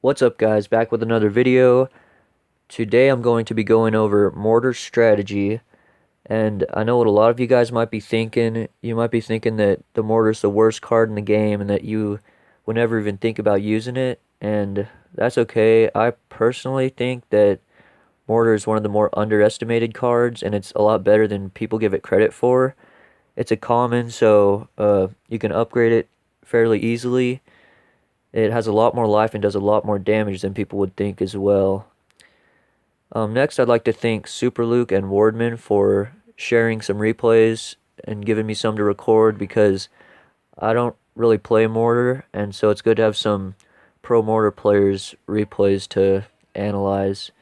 What's up guys, back with another video. Today I'm going to be going over Mortar strategy, and I know what a lot of you guys might be thinking. You might be thinking that the Mortar's the worst card in the game and that you would never even think about using it, and that's okay. I personally think that Mortar is one of the more underestimated cards, and it's a lot better than people give it credit for. It's a common, so you can upgrade it fairly easily. It has a lot more life and does a lot more damage than people would think as well. Next, I'd like to thank Super Luke and Wardman for sharing some replays and giving me some to record because I don't really play Mortar, and so it's good to have some pro Mortar players' replays to analyze.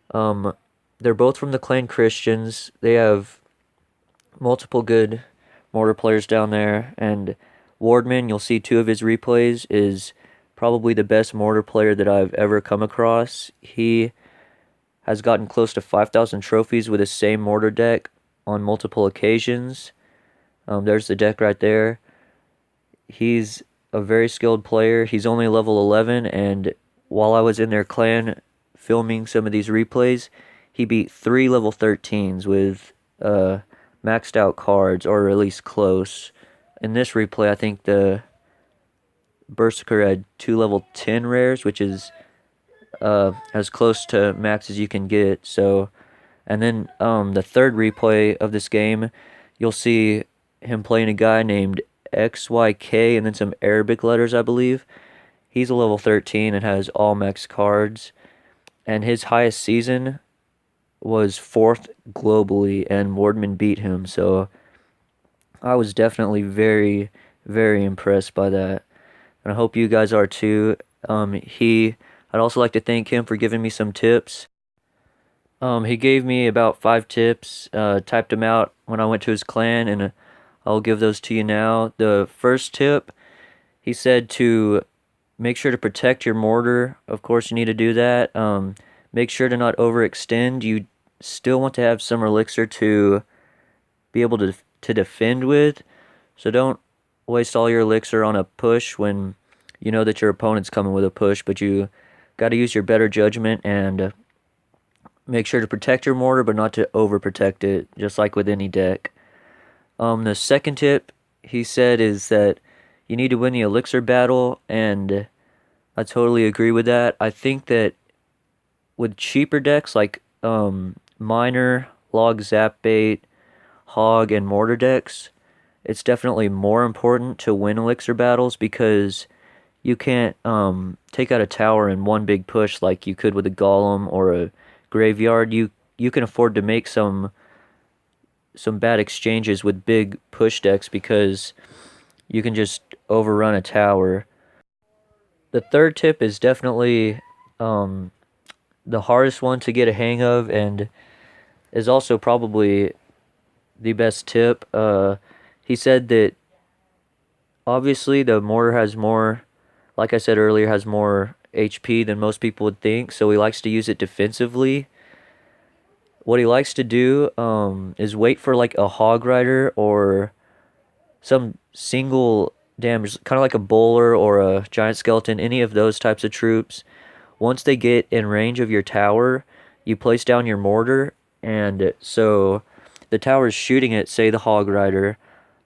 Um, they're both from the Clan Christians. They have multiple good Mortar players down there, and Wardman, you'll see two of his replays, is probably the best Mortar player that I've ever come across. He has gotten close to 5,000 trophies with the same Mortar deck on multiple occasions. There's the deck right there. He's a very skilled player. He's only level 11, and while I was in their clan filming some of these replays, he beat 3 level 13s with maxed out cards, or at least close. In this replay, I think the Berserker had 2 level 10 rares, which is as close to max as you can get. So, and then the third replay of this game, you'll see him playing a guy named XYK and then some Arabic letters, I believe. He's a level 13 and has all max cards, and his highest season was 4th globally, and Wardman beat him. So I was definitely very, very impressed by that, and I hope you guys are too. I'd also like to thank him for giving me some tips. He gave me about 5 tips, typed them out when I went to his clan, and I'll give those to you now. The first tip, he said to make sure to protect your mortar. Of course, you need to do that. Make sure to not overextend. You still want to have some elixir to be able to defend with, so don't waste all your elixir on a push when you know that your opponent's coming with a push, but you got to use your better judgment and make sure to protect your mortar, but not to overprotect it, just like with any deck. The second tip he said is that you need to win the elixir battle, and I totally agree with that. I think that with cheaper decks like Miner, Log Zap Bait, Hog, and Mortar decks, it's definitely more important to win elixir battles because you can't take out a tower in one big push like you could with a golem or a graveyard. You can afford to make some bad exchanges with big push decks because you can just overrun a tower. The third tip is definitely the hardest one to get a hang of, and is also probably the best tip. He said that obviously the mortar has more, like I said earlier, has more HP than most people would think, so he likes to use it defensively. What he likes to do is wait for like a hog rider or some single damage, kind of like a bowler or a giant skeleton, any of those types of troops. Once they get in range of your tower, you place down your mortar, and so the tower is shooting at, say, the hog rider,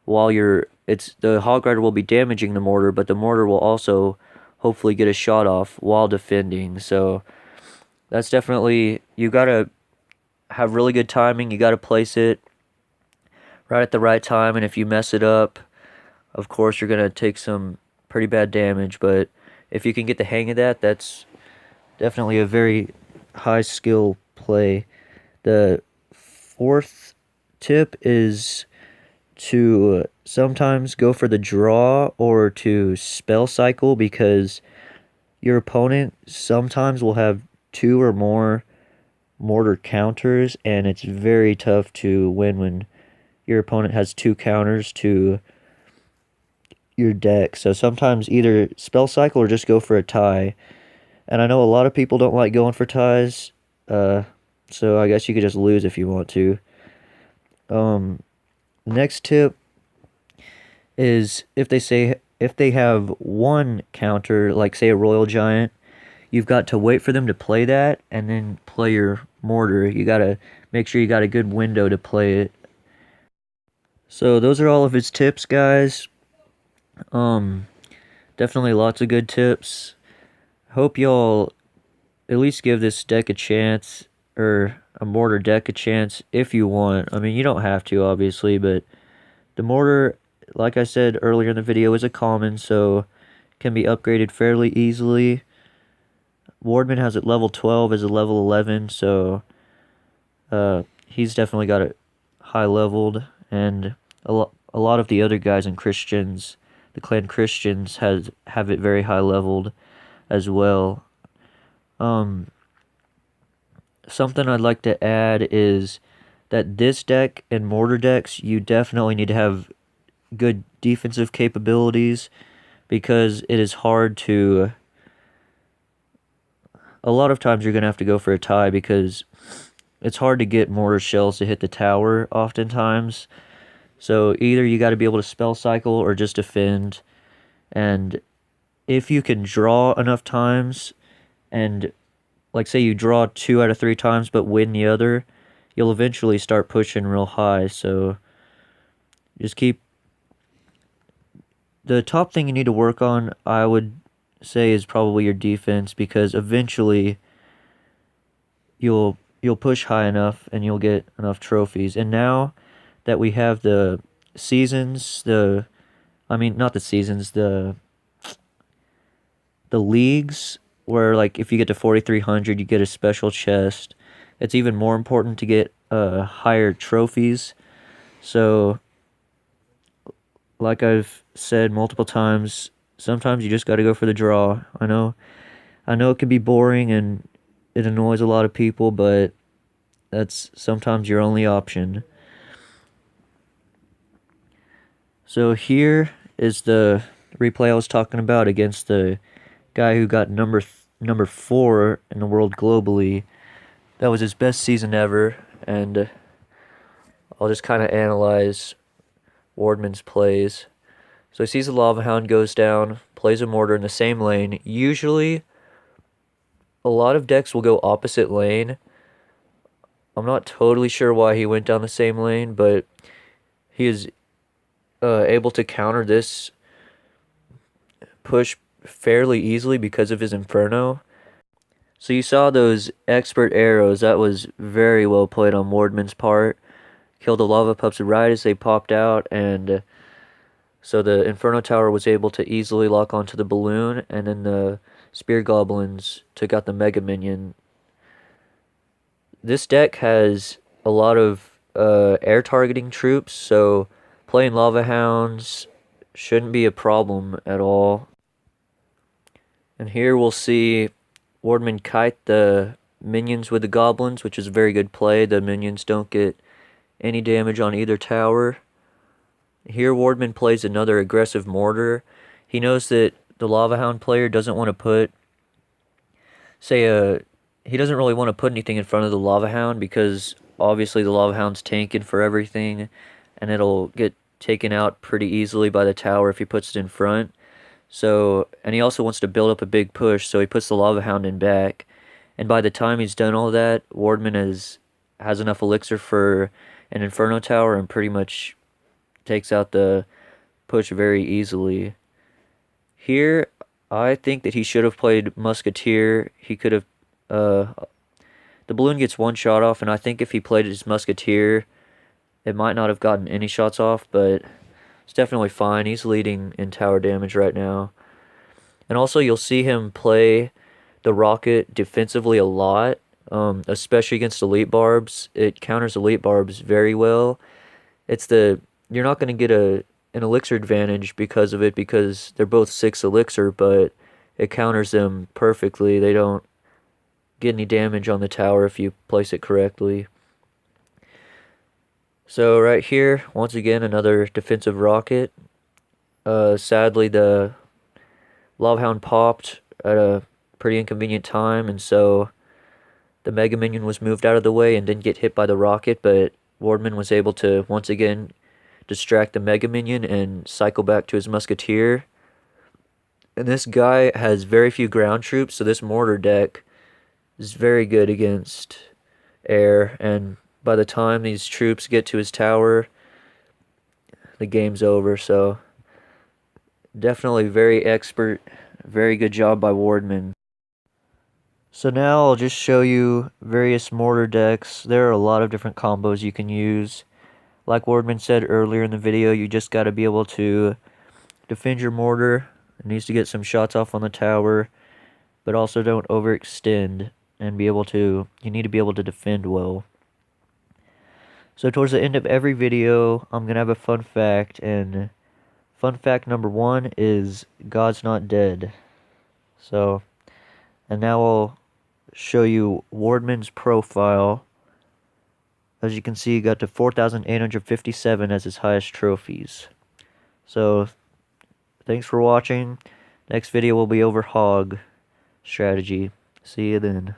while the hog rider will be damaging the mortar, but the mortar will also hopefully get a shot off while defending. So that's definitely, you gotta have really good timing. You gotta place it right at the right time, and if you mess it up, of course you're gonna take some pretty bad damage. But if you can get the hang of that, that's definitely a very high skill play. The fourth tip is to sometimes go for the draw or to spell cycle, because your opponent sometimes will have 2 or more mortar counters, and it's very tough to win when your opponent has 2 counters to your deck. So sometimes either spell cycle or just go for a tie. And I know a lot of people don't like going for ties, so I guess you could just lose if you want to. Next tip is if they have one counter, like say a royal giant, you've got to wait for them to play that and then play your mortar. You gotta make sure you got a good window to play it. So those are all of his tips, guys. Um, Definitely lots of good tips. Hope y'all at least give this deck a chance, or a mortar deck a chance if you want. I mean, you don't have to, obviously, but the mortar, like I said earlier in the video, is a common, so can be upgraded fairly easily. Wardman has it level 12 as a level 11, so he's definitely got it high leveled, and a lot of the other guys in Christians, the clan Christians, have it very high leveled as well. Something I'd like to add is that this deck and mortar decks, you definitely need to have good defensive capabilities, because it is hard to, a lot of times you're going to have to go for a tie, because it's hard to get mortar shells to hit the tower oftentimes. So either you got to be able to spell cycle or just defend. And if you can draw enough times, and like say you draw 2 out of 3 times but win the other, you'll eventually start pushing real high. So just keep, the top thing you need to work on, I would say, is probably your defense, because eventually you'll push high enough and you'll get enough trophies. And now that we have the seasons, I mean not the seasons, the leagues, where like if you get to 4300 you get a special chest. It's even more important to get higher trophies. So like I've said multiple times, sometimes you just got to go for the draw. I know it can be boring and it annoys a lot of people, but that's sometimes your only option. So here is the replay I was talking about against the guy who got number 4 in the world globally. That was his best season ever, and I'll just kind of analyze Wardman's plays. So he sees the Lava Hound goes down, plays a mortar in the same lane. Usually, a lot of decks will go opposite lane. I'm not totally sure why he went down the same lane, but he is able to counter this push fairly easily because of his Inferno. So you saw those expert arrows. That was very well played on Wardman's part. Killed the lava pups right as they popped out, and so the Inferno Tower was able to easily lock onto the balloon, and then the Spear Goblins took out the Mega Minion. This deck has a lot of air targeting troops, so playing Lava Hounds shouldn't be a problem at all. And here we'll see Wardman kite the minions with the goblins, which is a very good play. The minions don't get any damage on either tower. Here Wardman plays another aggressive mortar. He knows that the Lava Hound player doesn't want to put, he doesn't really want to put anything in front of the Lava Hound, because obviously the Lava Hound's tanking for everything, and it'll get taken out pretty easily by the tower if he puts it in front. So, and he also wants to build up a big push, so he puts the Lava Hound in back. And by the time he's done all that, Wardman has enough elixir for an Inferno Tower and pretty much takes out the push very easily. Here, I think that he should have played Musketeer. He could have, the balloon gets one shot off, and I think if he played his Musketeer, it might not have gotten any shots off, but it's definitely fine. He's leading in tower damage right now. And also you'll see him play the rocket defensively a lot, especially against elite barbs. It counters elite barbs very well. You're not going to get an elixir advantage because of it, because they're both 6 elixir, but it counters them perfectly. They don't get any damage on the tower if you place it correctly. So right here, once again, another defensive rocket. Sadly, the Lava Hound popped at a pretty inconvenient time, and so the Mega Minion was moved out of the way and didn't get hit by the rocket, but Wardman was able to once again distract the Mega Minion and cycle back to his Musketeer. And this guy has very few ground troops, so this mortar deck is very good against air. And by the time these troops get to his tower, the game's over. So definitely very expert, very good job by Wardman. So now I'll just show you various mortar decks. There are a lot of different combos you can use. Like Wardman said earlier in the video, you just got to be able to defend your mortar. It needs to get some shots off on the tower, but also don't overextend and you need to be able to defend well. So towards the end of every video, I'm going to have a fun fact, and fun fact number 1 is God's not dead. And now I'll show you Wardman's profile. As you can see, he got to 4,857 as his highest trophies. So, thanks for watching. Next video will be over hog strategy. See you then.